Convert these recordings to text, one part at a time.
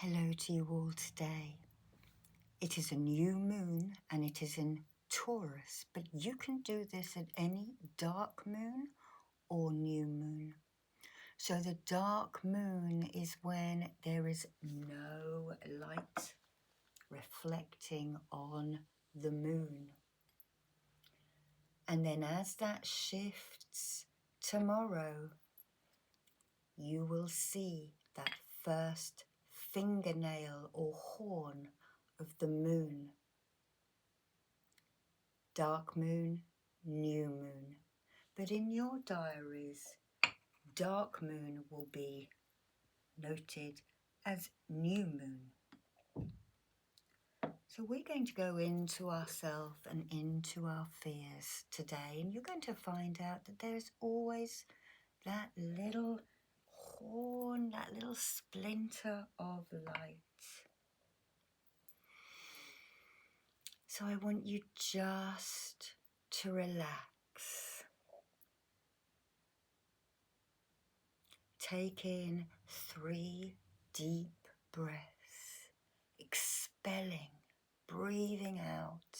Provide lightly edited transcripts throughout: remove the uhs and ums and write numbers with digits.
Hello to you all today. It is a new moon and it is in Taurus, but you can do this at any dark moon or new moon. So the dark moon is when there is no light reflecting on the moon. And then as that shifts tomorrow, you will see that first fingernail or horn of the moon. Dark moon, new moon. But in your diaries, dark moon will be noted as new moon. So we're going to go into ourselves and into our fears today, and you're going to find out that there's always that little horn, that little splinter of light. So I want you just to relax. Take in 3 deep breaths, expelling, breathing out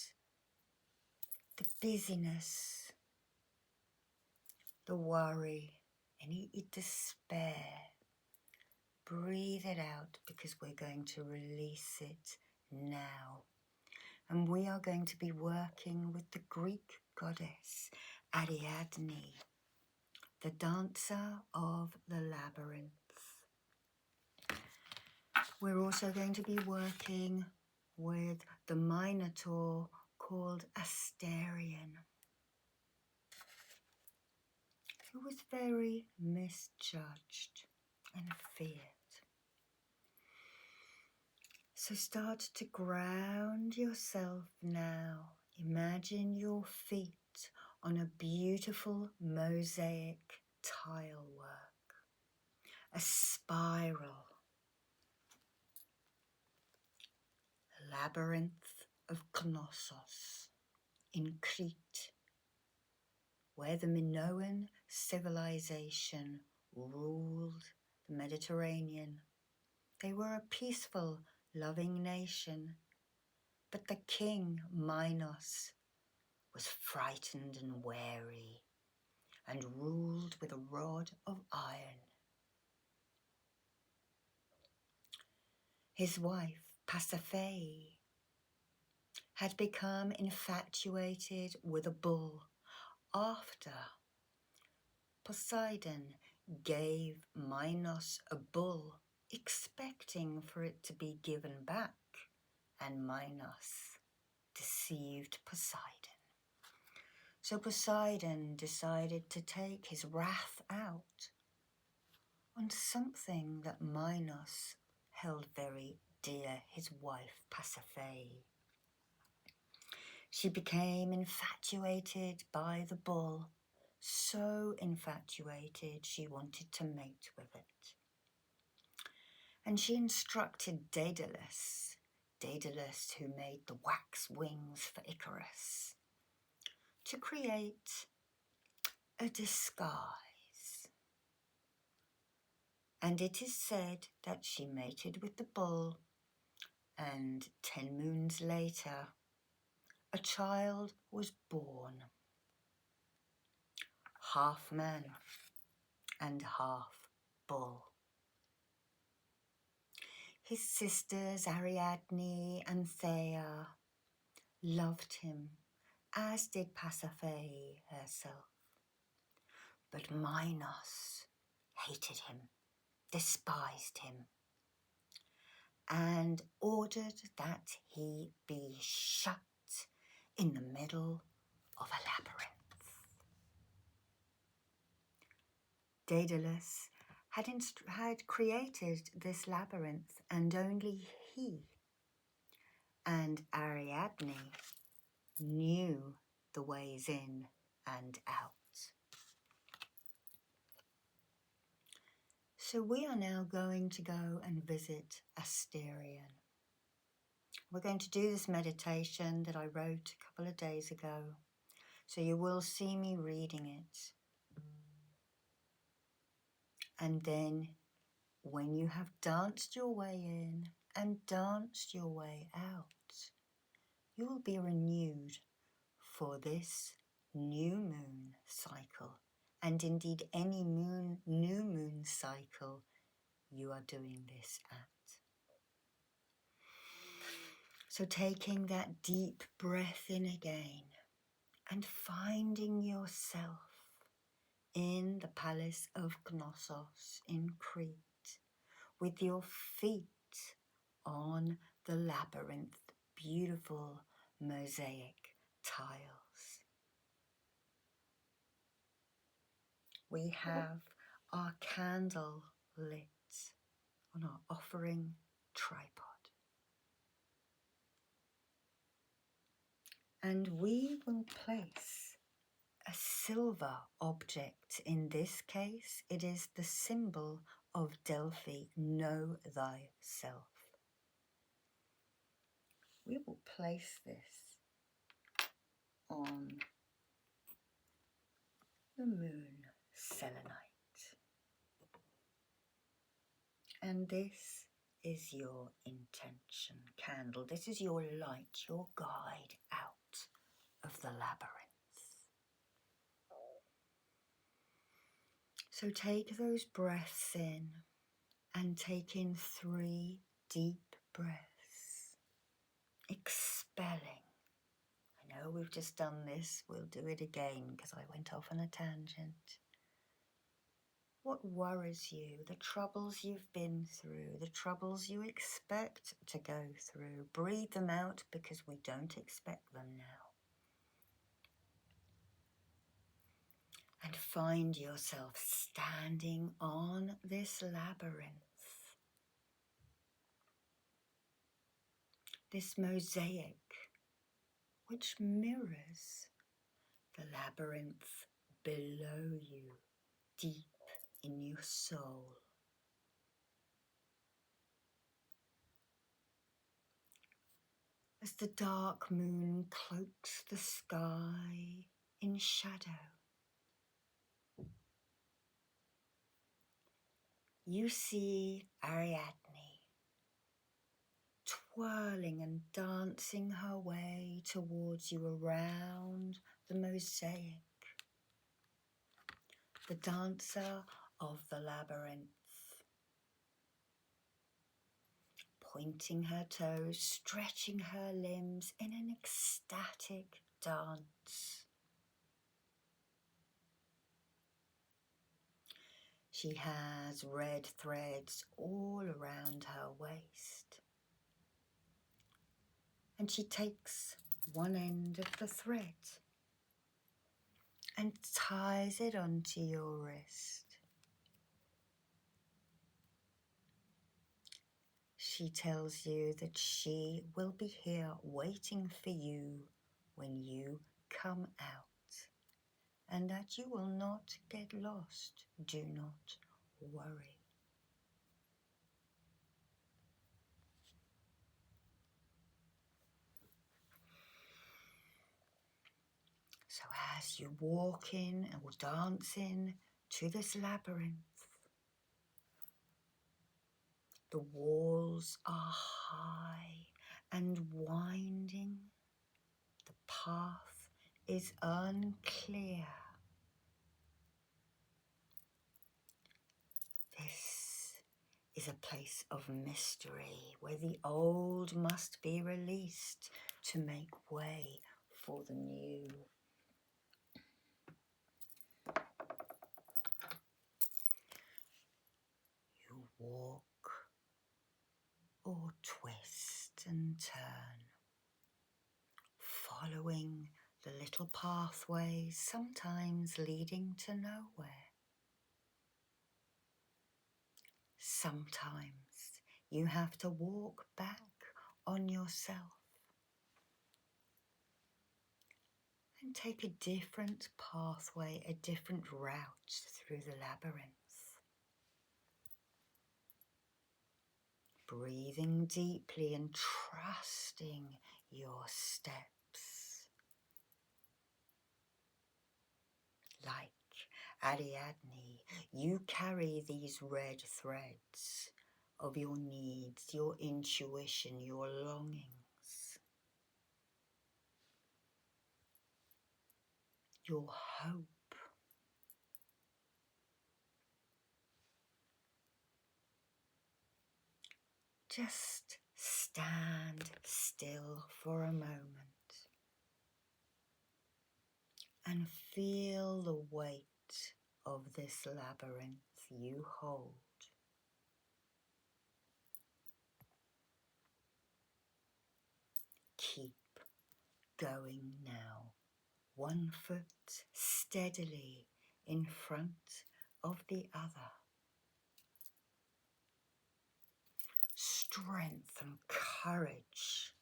the busyness, the worry, any despair. Breathe it out because we're going to release it now. And we are going to be working with the Greek goddess Ariadne, the dancer of the labyrinth. We're also going to be working with the Minotaur called Asterion, who was very misjudged and feared. So start to ground yourself now. Imagine your feet on a beautiful mosaic tile work, a spiral, a labyrinth of Knossos in Crete, where the Minoan civilization ruled the Mediterranean. They were a peaceful, loving nation, but the king, Minos, was frightened and wary and ruled with a rod of iron. His wife, Pasiphae, had become infatuated with a bull after Poseidon gave Minos a bull, expecting for it to be given back, and Minos deceived Poseidon. So Poseidon decided to take his wrath out on something that Minos held very dear, his wife Pasiphae. She became infatuated by the bull, so infatuated she wanted to mate with it. And she instructed Daedalus, who made the wax wings for Icarus, to create a disguise. And it is said that she mated with the bull, and 10 moons later, a child was born, half man and half bull. His sisters Ariadne and Thea loved him, as did Pasiphae herself. But Minos hated him, despised him, and ordered that he be shut in the middle of a labyrinth. Daedalus had created this labyrinth, and only he and Ariadne knew the ways in and out. So we are now going to go and visit Asterion. We're going to do this meditation that I wrote a couple of days ago. So you will see me reading it. And then when you have danced your way in and danced your way out, you will be renewed for this new moon cycle, and indeed any new moon cycle you are doing this at. So taking that deep breath in again and finding yourself in the palace of Knossos in Crete, with your feet on the labyrinth, beautiful mosaic tiles. We have our candle lit on our offering tripod. And we will place a silver object. In this case, it is the symbol of Delphi, know thyself. We will place this on the moon selenite. And this is your intention candle. This is your light, your guide out of the labyrinth. So take those breaths in and take in 3 deep breaths, expelling. I know we've just done this, we'll do it again because I went off on a tangent. What worries you, the troubles you've been through, the troubles you expect to go through, breathe them out because we don't expect them now. And find yourself standing on this labyrinth, this mosaic, which mirrors the labyrinth below you, deep in your soul. As the dark moon cloaks the sky in shadow, you see Ariadne twirling and dancing her way towards you around the mosaic, the dancer of the labyrinth, pointing her toes, stretching her limbs in an ecstatic dance. She has red threads all around her waist, and she takes one end of the thread and ties it onto your wrist. She tells you that she will be here waiting for you when you come out, and that you will not get lost. Do not worry. So as you walk in or dance in to this labyrinth, the walls are high and winding. The path is unclear. This is a place of mystery where the old must be released to make way for the new. You walk or twist and turn, following the little pathways, sometimes leading to nowhere. Sometimes you have to walk back on yourself and take a different pathway, a different route through the labyrinth. Breathing deeply and trusting your steps. Like Ariadne, you carry these red threads of your needs, your intuition, your longings, your hope. Just stand still for a moment and feel the weight of this labyrinth you hold. Keep going now, one foot steadily in front of the other. Strength and courage,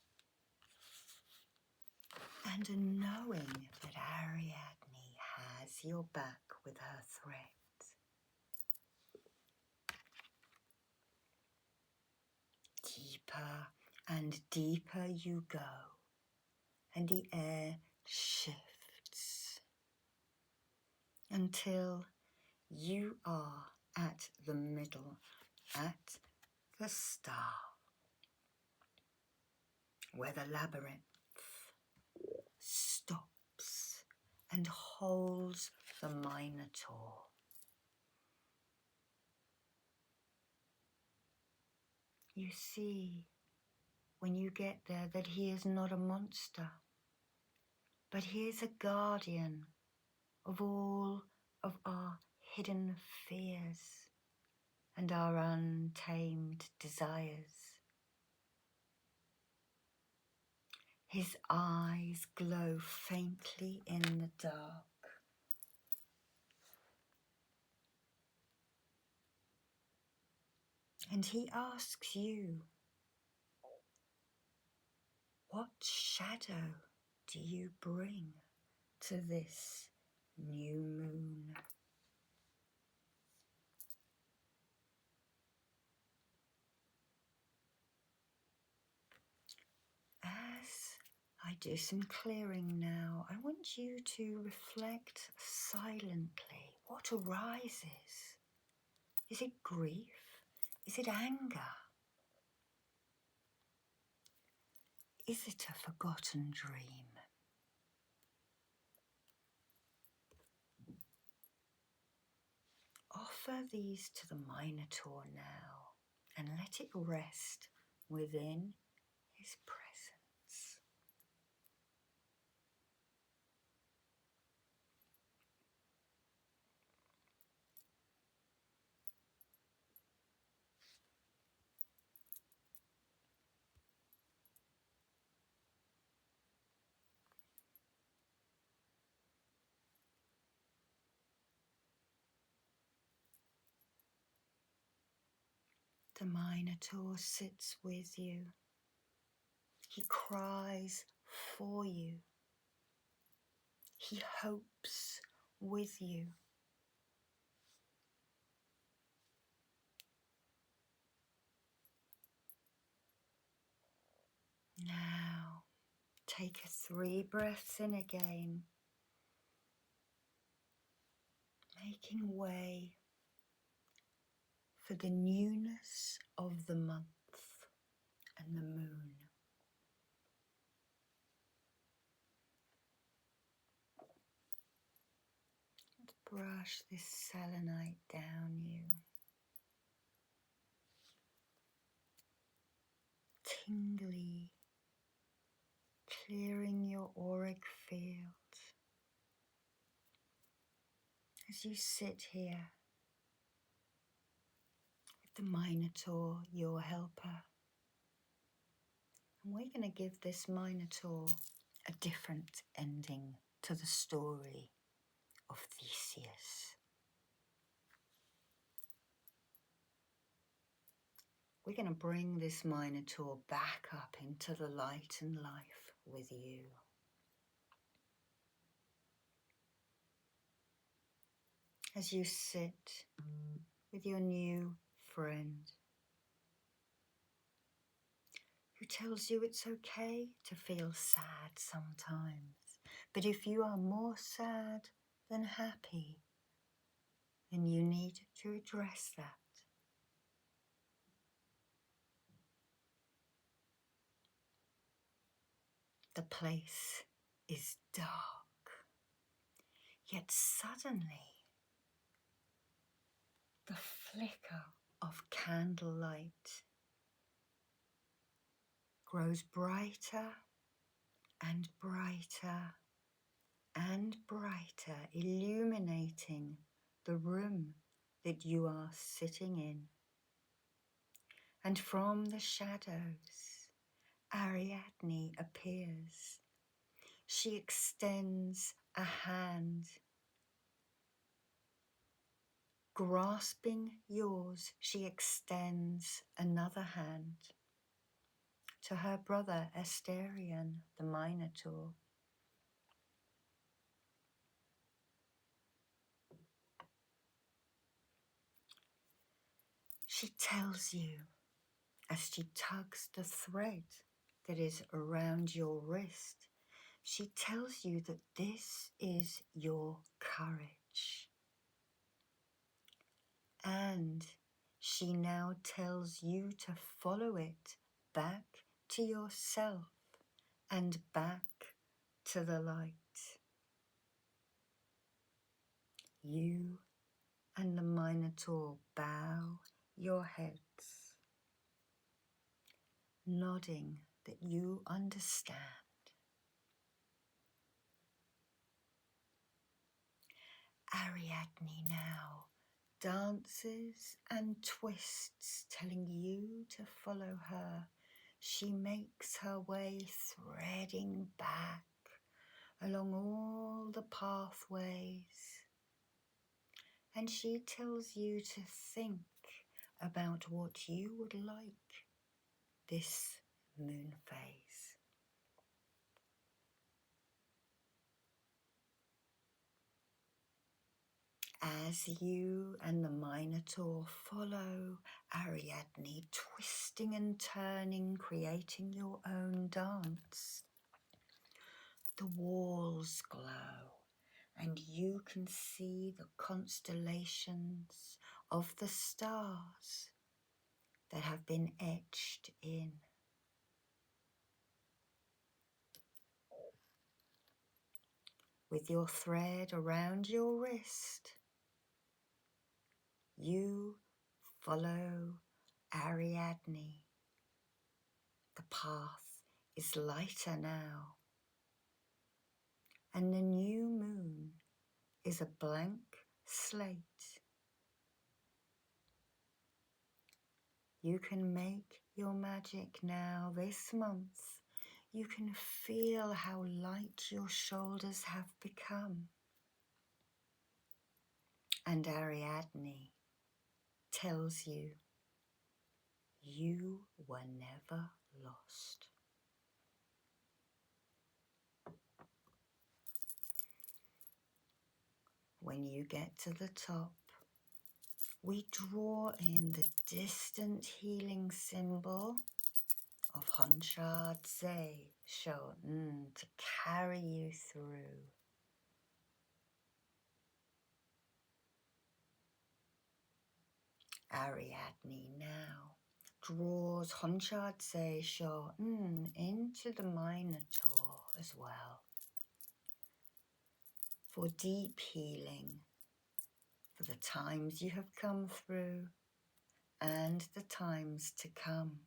and a knowing that Ariadne has your back with her thread. Deeper and deeper you go, and the air shifts until you are at the middle, at the star, where the labyrinth stops and holds the Minotaur. You see, when you get there, that he is not a monster, but he is a guardian of all of our hidden fears and our untamed desires. His eyes glow faintly in the dark. And he asks you, what shadow do you bring to this new moon? As I do some clearing now, I want you to reflect silently. What arises? Is it grief? Is it anger? Is it a forgotten dream? Offer these to the Minotaur now and let it rest within his presence. The Minotaur sits with you. He cries for you. He hopes with you. Now, take 3 breaths in again, making way for the newness of the month and the moon. Brush this selenite down you. Tingly, clearing your auric field as you sit here with the Minotaur, your helper. And we're going to give this Minotaur a different ending to the story of Theseus. We're going to bring this Minotaur back up into the light and life with you. As you sit with your new friend who tells you it's okay to feel sad sometimes, but if you are more sad than happy, and you need to address that. The place is dark, yet suddenly the flicker of candlelight grows brighter and brighter and brighter, illuminating the room that you are sitting in. And from the shadows, Ariadne appears. She extends a hand. Grasping yours, she extends another hand to her brother Asterion, the Minotaur. She tells you, as she tugs the thread that is around your wrist, she tells you that this is your courage. And she now tells you to follow it back to yourself and back to the light. You and the Minotaur bow your heads, nodding that you understand. Ariadne now dances and twists, telling you to follow her. She makes her way threading back along all the pathways, and she tells you to think about what you would like this moon phase. As you and the Minotaur follow Ariadne, twisting and turning, creating your own dance, the walls glow and you can see the constellations of the stars that have been etched in. With your thread around your wrist, you follow Ariadne. The path is lighter now, and the new moon is a blank slate. You can make your magic now this month. You can feel how light your shoulders have become. And Ariadne tells you, you were never lost. When you get to the top, we draw in the distant healing symbol of Honshad-Ze Shoten to carry you through. Ariadne now draws Honshad-Ze Shoten into the Minotaur as well for deep healing, for the times you have come through and the times to come.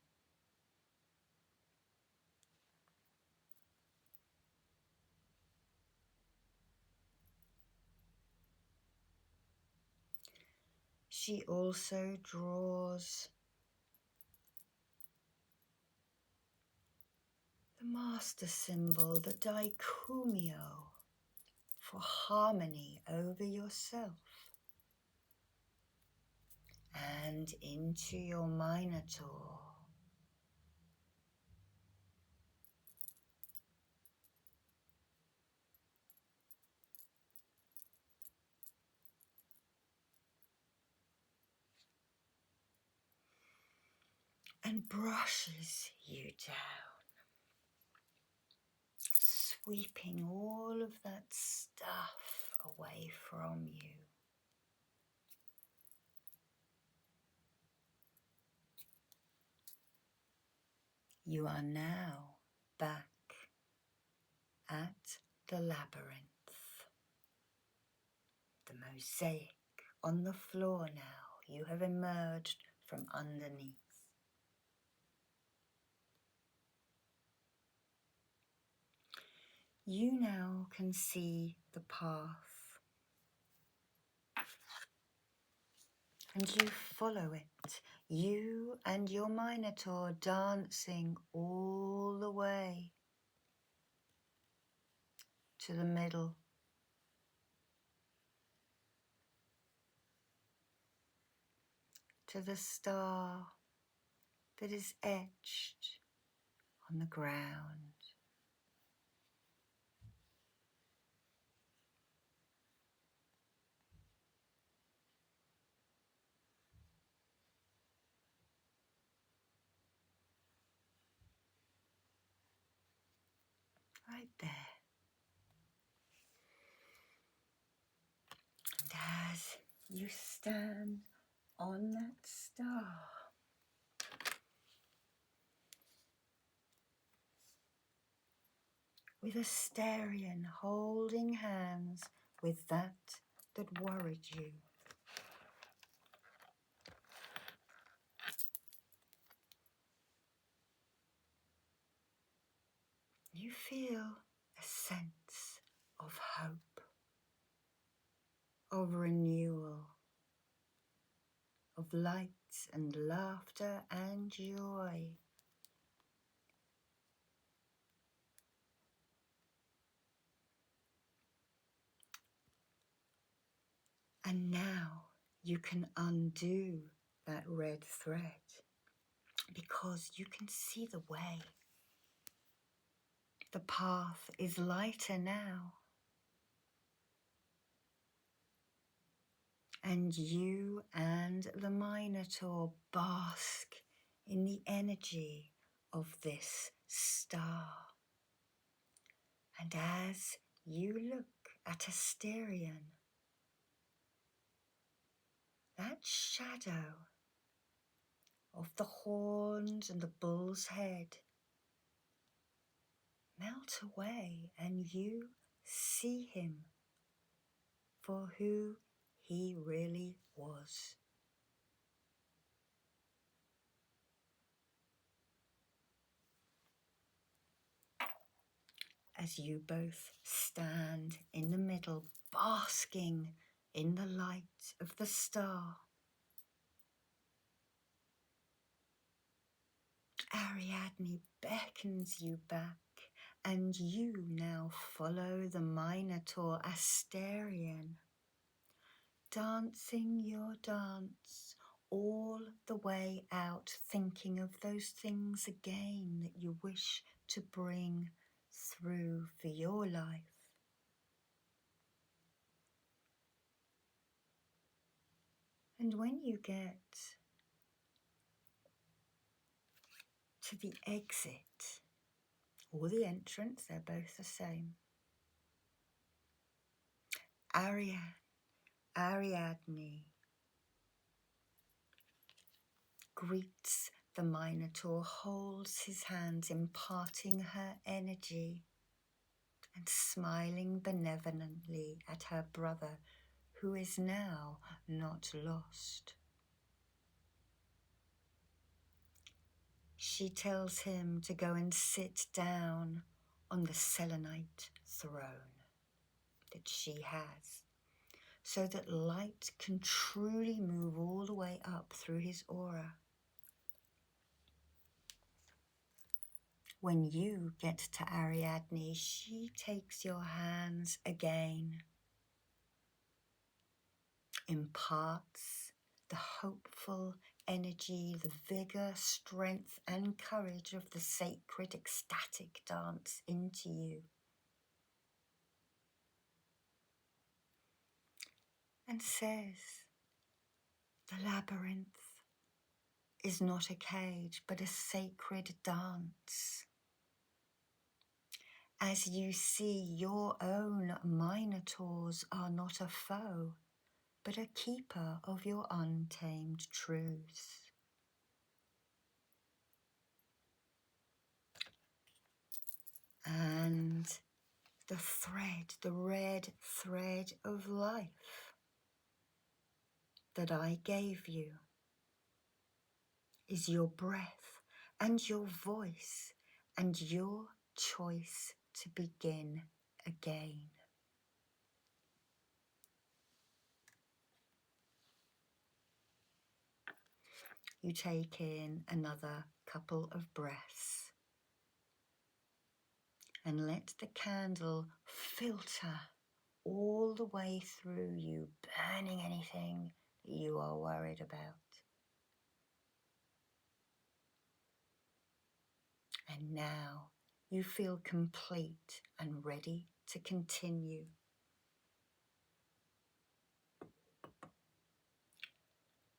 She also draws the master symbol, the Daikumio, for harmony over yourself and into your Minotaur. And brushes you down, sweeping all of that stuff away from you. You are now back at the labyrinth. The mosaic on the floor now. You have emerged from underneath. You now can see the path, and you follow it. You and your Minotaur dancing all the way to the middle. To the star that is etched on the ground. Right there. And as you stand on that star, with Asterion holding hands with that worried you, you feel a sense of hope, of renewal, of light and laughter and joy. And now you can undo that red thread because you can see the way. The path is lighter now. And you and the Minotaur bask in the energy of this star. And as you look at Asterion, that shadow of the horns and the bull's head melt away, and you see him for who he really was. As you both stand in the middle, basking in the light of the star, Ariadne beckons you back, and you now follow the Minotaur Asterion, dancing your dance all the way out, thinking of those things again that you wish to bring through for your life. And when you get to the exit or the entrance, they're both the same, Ariadne greets the Minotaur, holds his hands, imparting her energy and smiling benevolently at her brother, who is now not lost. She tells him to go and sit down on the selenite throne that she has, so that light can truly move all the way up through his aura. When you get to Ariadne, she takes your hands again, imparts the hopeful energy, the vigor, strength, and courage of the sacred ecstatic dance into you. And says, the labyrinth is not a cage, but a sacred dance. As you see, your own Minotaurs are not a foe, but a keeper of your untamed truths. the thread, the red thread of life that I gave you is your breath and your voice and your choice to begin again. You take in another couple of breaths and let the candle filter all the way through you, burning anything that you are worried about. And now you feel complete and ready to continue.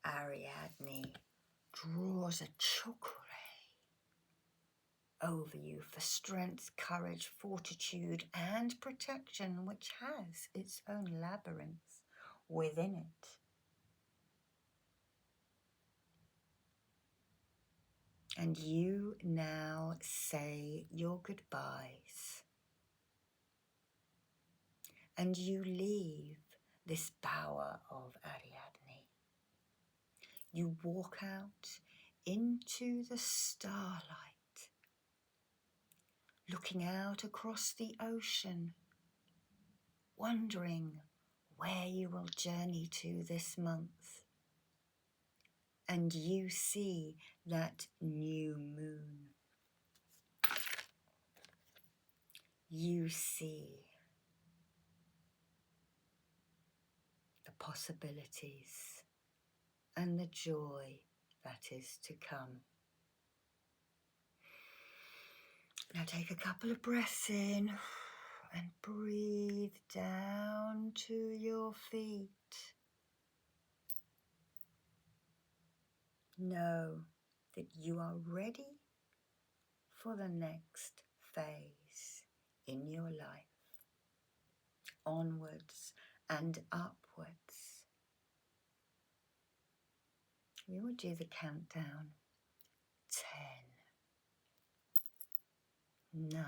Ariadne draws a chakra over you for strength, courage, fortitude, and protection, which has its own labyrinth within it. And you now say your goodbyes. And you leave this bower of Ariadne. You walk out into the starlight, looking out across the ocean, wondering where you will journey to this month. And you see that new moon. You see the possibilities and the joy that is to come. Now take a couple of breaths in and breathe down to your feet. Know that you are ready for the next phase in your life. Onwards and upwards. We will do the countdown. 10, 9,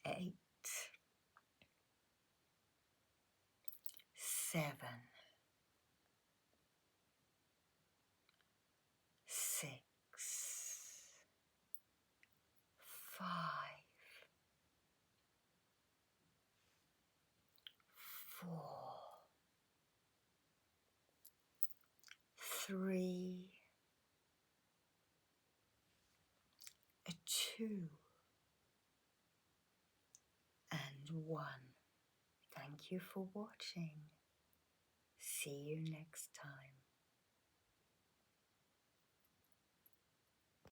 8, 7, 6, 5, 4, 3, 2, and 1. Thank you for watching. See you next time.